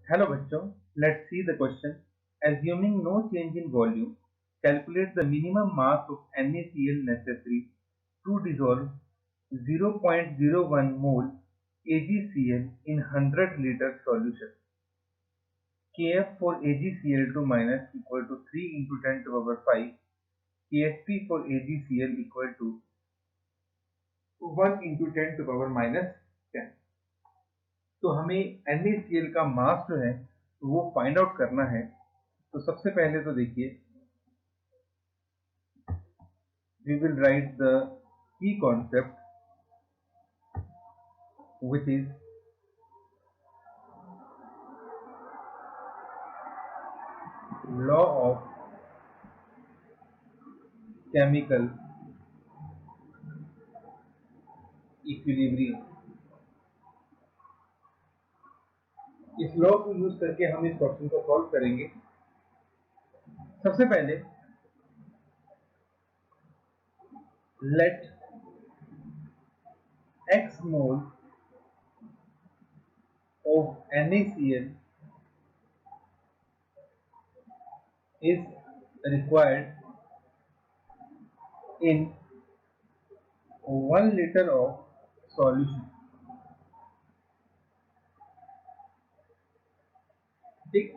Hello बच्चों, let's see the question. Assuming no change in volume, calculate the minimum mass of NaCl necessary to dissolve 0.01 mole AgCl in 100 liter solution. Kf for AgCl2 minus equal to 3 into 10 to the power 5. Kfp for AgCl equal to 1 into 10 to the power minus 10. तो हमें NaCl का मास जो है वो find out करना है। तो सबसे पहले तो देखिए, we will write the key concept which is law of chemical equilibrium। इस लॉ को यूज करके हम इस क्वेश्चन को सॉल्व करेंगे। सबसे पहले let x mole of NaCl is required in 1 liter of solution। ठीक,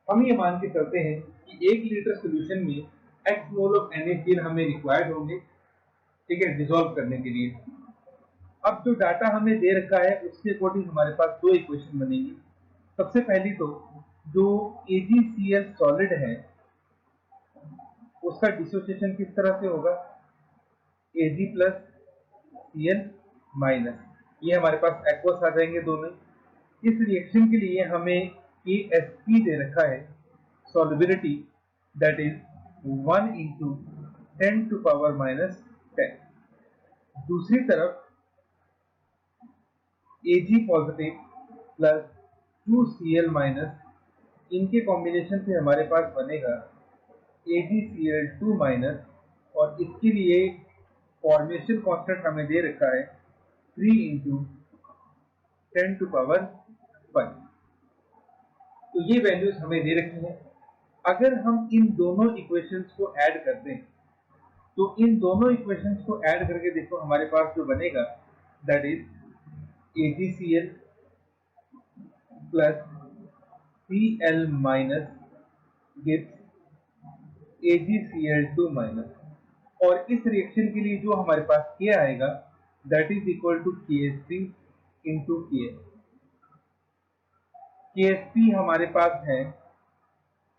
हम ये मान के चलते हैं कि 1 लीटर सोल्यूशन में x मोल ऑफ NaCl हमें रिक्वायर्ड होंगे, ठीक है, डिसॉल्व करने के लिए। अब जो डाटा हमें दे रखा है उसके अकॉर्डिंग हमारे पास दो इक्वेशन बनेगी। सबसे पहली तो जो AgCl सॉलिड है उसका डिसोसिएशन किस तरह से होगा, Ag प्लस Cl माइनस, ये हमारे पास एक्वस आ जाएंगे दोनों। इस रिएक्शन के लिए हमें Ksp दे रखा है, solubility that is 1 into 10 to power minus 10। दूसरी तरफ Ag positive plus 2Cl minus, इनके कॉम्बिनेशन से हमारे पास बनेगा AgCl2 माइनस, और इसके लिए फॉर्मेशन कांस्टेंट हमें दे रखा है 3 into 10 to power 5। तो ये वैल्यूज हमें दे रखी हैं। अगर हम इन दोनों इक्वेशंस को ऐड करते हैं तो इन दोनों इक्वेशंस को ऐड करके देखो हमारे पास जो बनेगा that is AgCl plus Cl minus gives AgCl2 minus, और इस रिएक्शन के लिए जो हमारे पास K आएगा that is equal to Ksp into Kf। Ksp हमारे पास है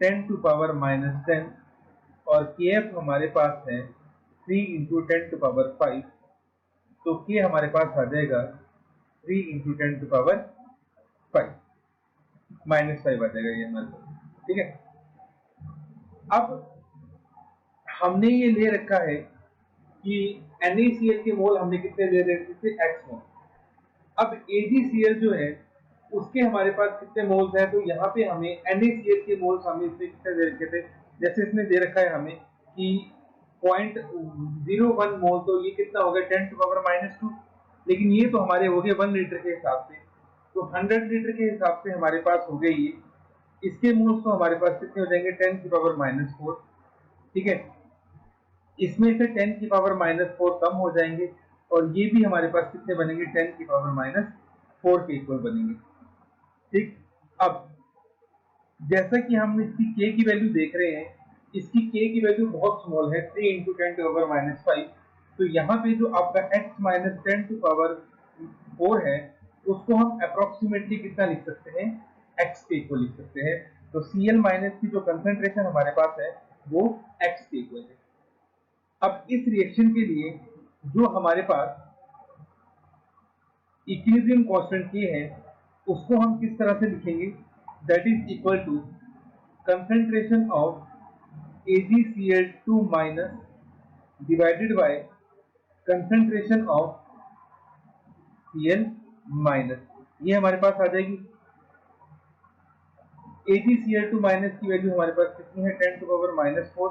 10 to power minus 10 और Kf हमारे पास है 3 into 10 to power 5। तो K हमारे पास आ जाएगा 3 into 10 to power 5 माइनस 5 आ जाएगा ये हमारे पास, ठीक है। अब हमने ये ले रखा है कि NaCl के मोल हमने कितने ले रखे थे, x मोल। अब AgCl जो है उसके हमारे पास कितने मोल्स हैं, तो यहाँ पे हमें NaCl के मोल्स हमें इसमें कितने दे रखे थे, जैसे इसमें दे रखा है हमें कि 0.01 मोल, तो ये कितना हो गया 10 to power minus 2, लेकिन ये तो हमारे हो गए 1 लीटर के हिसाब से, तो 100 लीटर के हिसाब से हमारे पास हो गए ये। इसके मोल्स तो हमारे पास कितने हो जाएंगे 10 की पावर माइनस 4, ठीक है। इसमें से 10 की पावर माइनस 4 कम हो जाएंगे और ये भी हमारे पास कितने बनेंगे 10 की पावर माइनस 4 के इक्वल बनेंगे, ठीक। अब जैसा कि हम इसकी K की वैल्यू देख रहे हैं, इसकी K की वैल्यू बहुत स्मॉल है 3 into 10 to power minus 5, तो यहाँ पे जो आपका x minus 10 to power 4 है उसको हम अप्रोक्सीमेटली कितना लिख सकते हैं, x के इक्वल लिख सकते हैं। तो Cl माइनस की जो कंसंट्रेशन हमारे पास है वो x के इक्वल है। अब इस रिएक्शन के लिए जो हमारे पास इक्विलिब्रियम कांस्टेंट K है उसको हम किस तरह से लिखेंगे, that is equal to concentration of AgCl2 minus divided by concentration of Cl minus, ये हमारे पास आ जाएगी। AgCl2 minus की वैल्यू हमारे पास कितनी है 10 to power minus 4,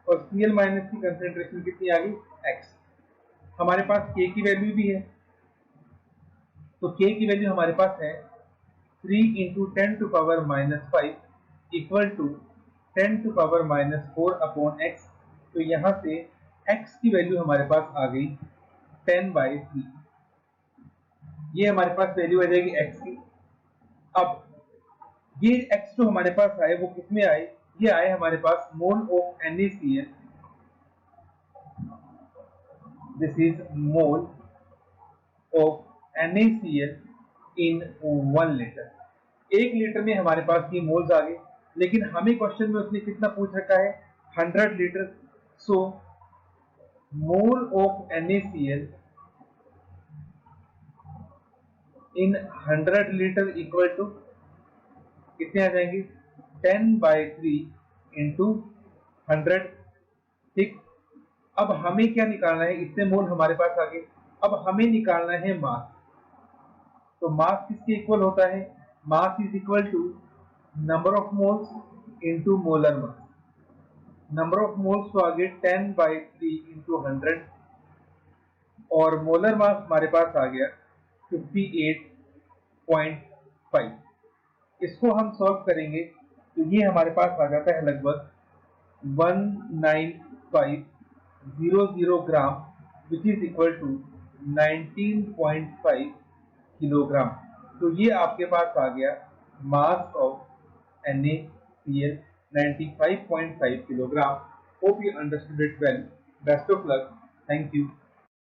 और Cl minus की कंसंट्रेशन कितनी आ गई x। हमारे पास K की वैल्यू भी है, तो K की वैल्यू हमारे पास है 3 into 10 to power minus 5 equal to 10 to power minus 4 upon x। तो यहाँ से x की वैल्यू हमारे पास आ गई 10/3। ये हमारे पास वैल्यू आ जाएगी x की। अब ये x जो हमारे पास आए वो किसमें आए? ये आए हमारे पास mole of NaCl। This is mole of NaCl in 1 litre. 1 litre में हमारे पास ये मोल्स आ गए, लेकिन हमें क्वेश्चन में उसने कितना पूछ रखा है? 100 litre. So mole of NaCl in 100 litre equal to कितने आ जाएंगे? 10/3 इंटू 100। ठीक, अब हमें क्या निकालना है? इतने मोल हमारे पास आ गए। अब हमें निकालना है मास। तो मास किसके इक्वल होता है? Mass is equal to number of moles into molar mass. Number of moles तो आ गए 10/3 इंटू 100 और मोलर मास हमारे पास आ गया 58.5। इसको हम सॉल्व करेंगे तो ये हमारे पास आ जाता है लगभग 19500 gram, which is equal to 19.5 kilogram. तो ये आपके पास आ गया mass of NaCl 95.5 kilogram. Hope you understood it well. Best of luck. Thank you.